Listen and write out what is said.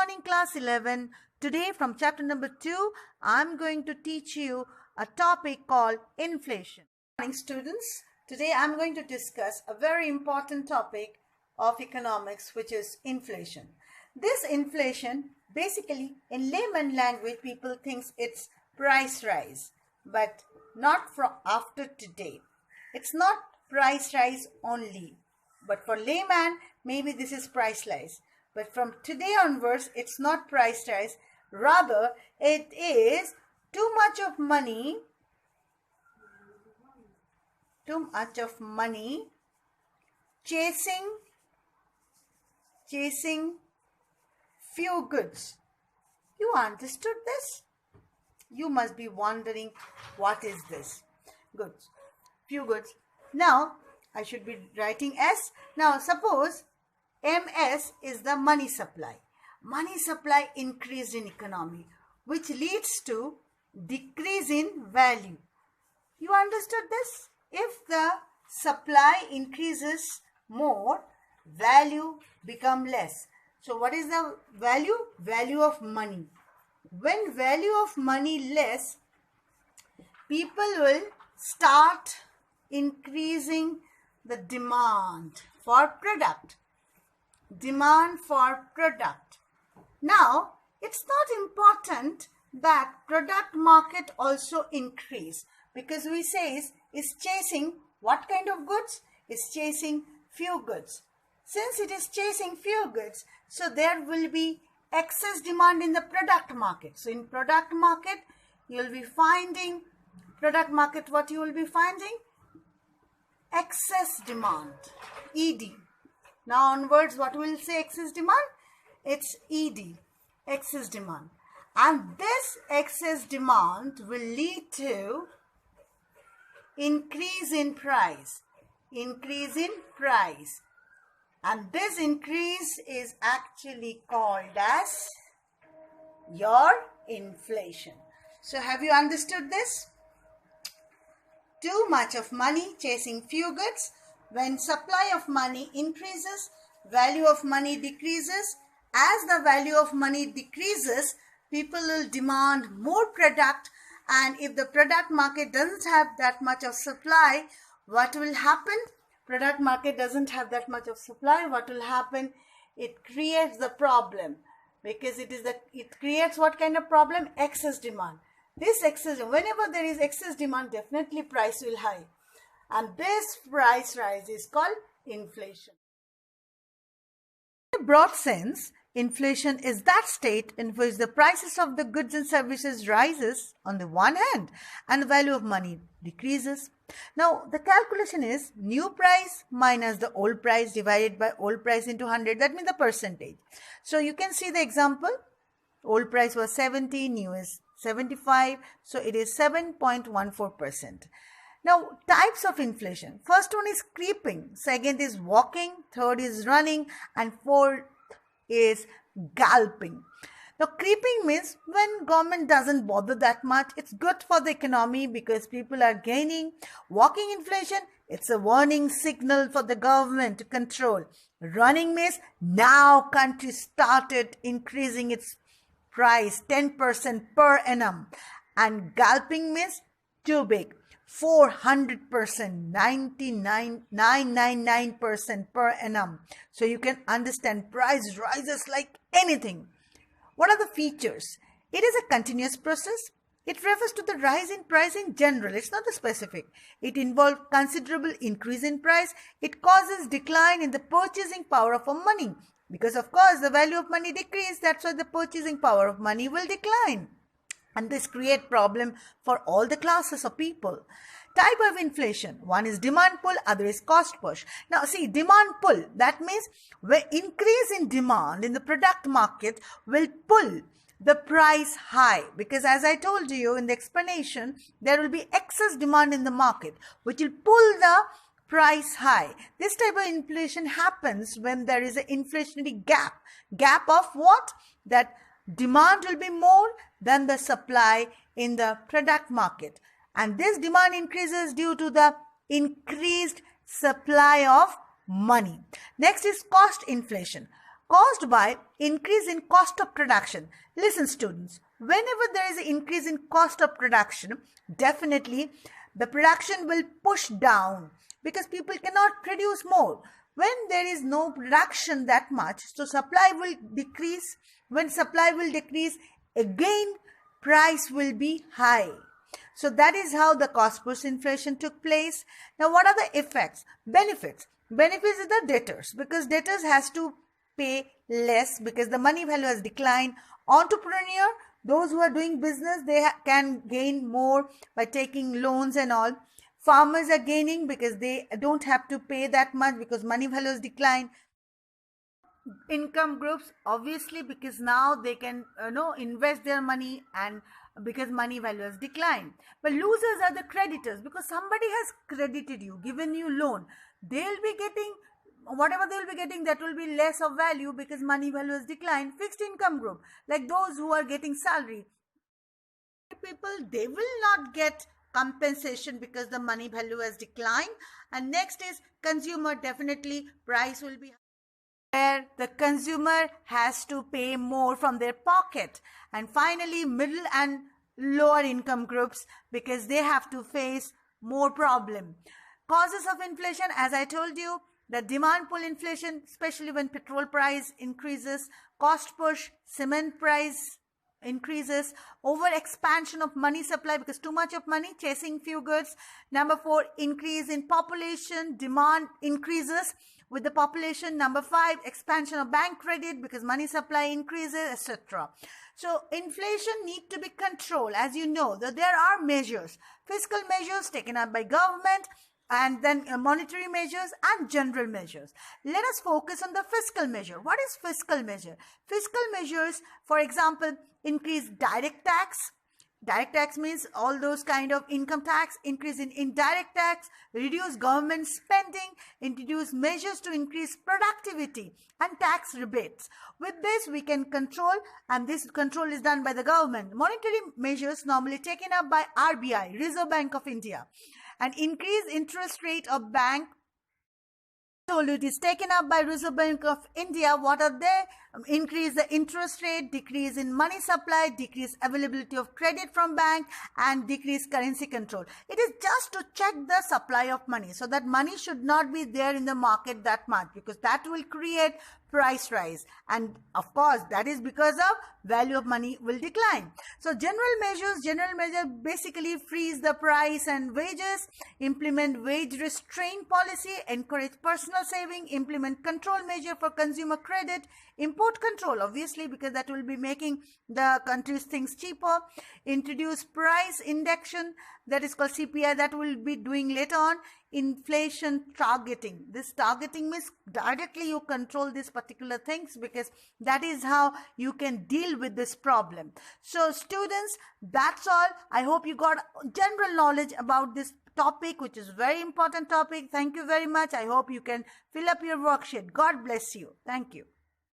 morning, class 11. Today from chapter number 2, I'm going to teach you a topic called inflation. Good morning, students. Today I'm going to discuss a very important topic of economics, which is inflation. This inflation, basically in layman language, people think it's price rise, but not from after today. It's not price rise only, but for layman, maybe this is price rise. But from today onwards, it's not price rise. Rather, it is too much of money chasing few goods. You understood this? You must be wondering, what is this? Goods. Few goods. Now, I should be writing S. Now, suppose MS is the money supply. Money supply increased in economy, which leads to decrease in value. You understood this? If the supply increases more, value become less. So what is the value? Value of money. When value of money less, people will start increasing the demand for product. Now, it's not important that product market also increase, because we say is chasing what kind of goods? Is chasing few goods. Since it is chasing few goods, so there will be excess demand in the product market. So in product market, you will be finding what you will be finding? Excess demand, ED. Now onwards, what will say excess demand? It's ED, excess demand. And this excess demand will lead to increase in price. And this increase is actually called as your inflation. So have you understood this? Too much of money chasing few goods. When supply of money increases, value of money decreases. As the value of money decreases, people will demand more product, and if the product market doesn't have that much of supply, what will happen? Product market doesn't have that much of supply. What will happen? It creates the problem, because it creates what kind of problem? Excess demand. Whenever there is excess demand, definitely price will high. And this price rise is called inflation. In a broad sense, inflation is that state in which the prices of the goods and services rises on the one hand and the value of money decreases. Now, the calculation is new price minus the old price divided by old price into 100. That means the percentage. So you can see the example. Old price was 70, new is 75. So it is 7.14%. Now, types of inflation. First one is creeping, second is walking, third is running, and fourth is galloping. Now, creeping means when government doesn't bother that much, it's good for the economy because people are gaining. Walking inflation, it's a warning signal for the government to control. Running means now country started increasing its price 10% per annum. And galloping means too big. 400%, 999% per annum. So you can understand price rises like anything. What are the features? It is a continuous process. It refers to the rise in price in general. It's not the specific. It involves considerable increase in price. It causes decline in the purchasing power of money. Because of course the value of money decreases. That's why the purchasing power of money will decline. And this creates problem for all the classes of people. Type of inflation. One is demand pull, other is cost push. Now see, demand pull, that means where increase in demand in the product market will pull the price high. Because as I told you in the explanation, there will be excess demand in the market, which will pull the price high. This type of inflation happens when there is an inflationary gap. Gap of what? That demand will be more than the supply in the product market, and this demand increases due to the increased supply of money. Next is cost inflation. caused by increase in cost of production. Listen students, whenever there is an increase in cost of production, definitely the production will push down because people cannot produce more. When there is no production that much, so supply will decrease. When supply will decrease, again price will be high. So that is how the cost push inflation took place. Now what are the effects? Benefits. Benefits is the debtors, because debtors has to pay less because the money value has declined. Entrepreneur, those who are doing business, they can gain more by taking loans and all. Farmers are gaining because they don't have to pay that much because money values decline. Income groups, obviously, because now they can invest their money, and because money values decline. But losers are the creditors, because somebody has credited you, given you loan. They'll be getting whatever they'll be getting, that will be less of value because money values decline. Fixed income group, like those who are getting salary, people, they will not get compensation because the money value has declined. And next is consumer. Definitely price will be where the consumer has to pay more from their pocket. And finally, middle and lower income groups, because they have to face more problem. Causes of inflation, as I told you, the demand pull inflation, especially when petrol price increases, cost push, cement price increases, over expansion of money supply because too much of money chasing few goods. Number 4, increase in population, demand increases with the population. Number 5, expansion of bank credit because money supply increases, etc. So inflation need to be controlled. As you know, that there are measures, fiscal measures taken up by government, and then monetary measures and general measures. Let us focus on the fiscal measure. What is fiscal measure? Fiscal measures, for example, increase direct tax. Direct tax means all those kind of income tax. Increase in indirect tax, reduce government spending, introduce measures to increase productivity, and tax rebates. With this we can control, and this control is done by the government. Monetary measures normally taken up by RBI, Reserve Bank of India. And increase interest rate of bank, told you it is taken up by Reserve Bank of India. What are they? Increase the interest rate, decrease in money supply, decrease availability of credit from bank, and decrease currency control. It is just to check the supply of money, so that money should not be there in the market that much, because that will create price rise, and of course that is because of value of money will decline. So general measure basically freeze the price and wages, implement wage restraint policy, encourage personal saving, implement control measure for consumer credit, import control, obviously, because that will be making the country's things cheaper, introduce price indexation, that is called CPI, that will be doing later on. Inflation targeting. This targeting means directly you control these particular things, because that is how you can deal with this problem. So students, that's all. I hope you got general knowledge about this topic, which is very important topic. Thank you very much. I hope you can fill up your worksheet. God bless you. Thank you.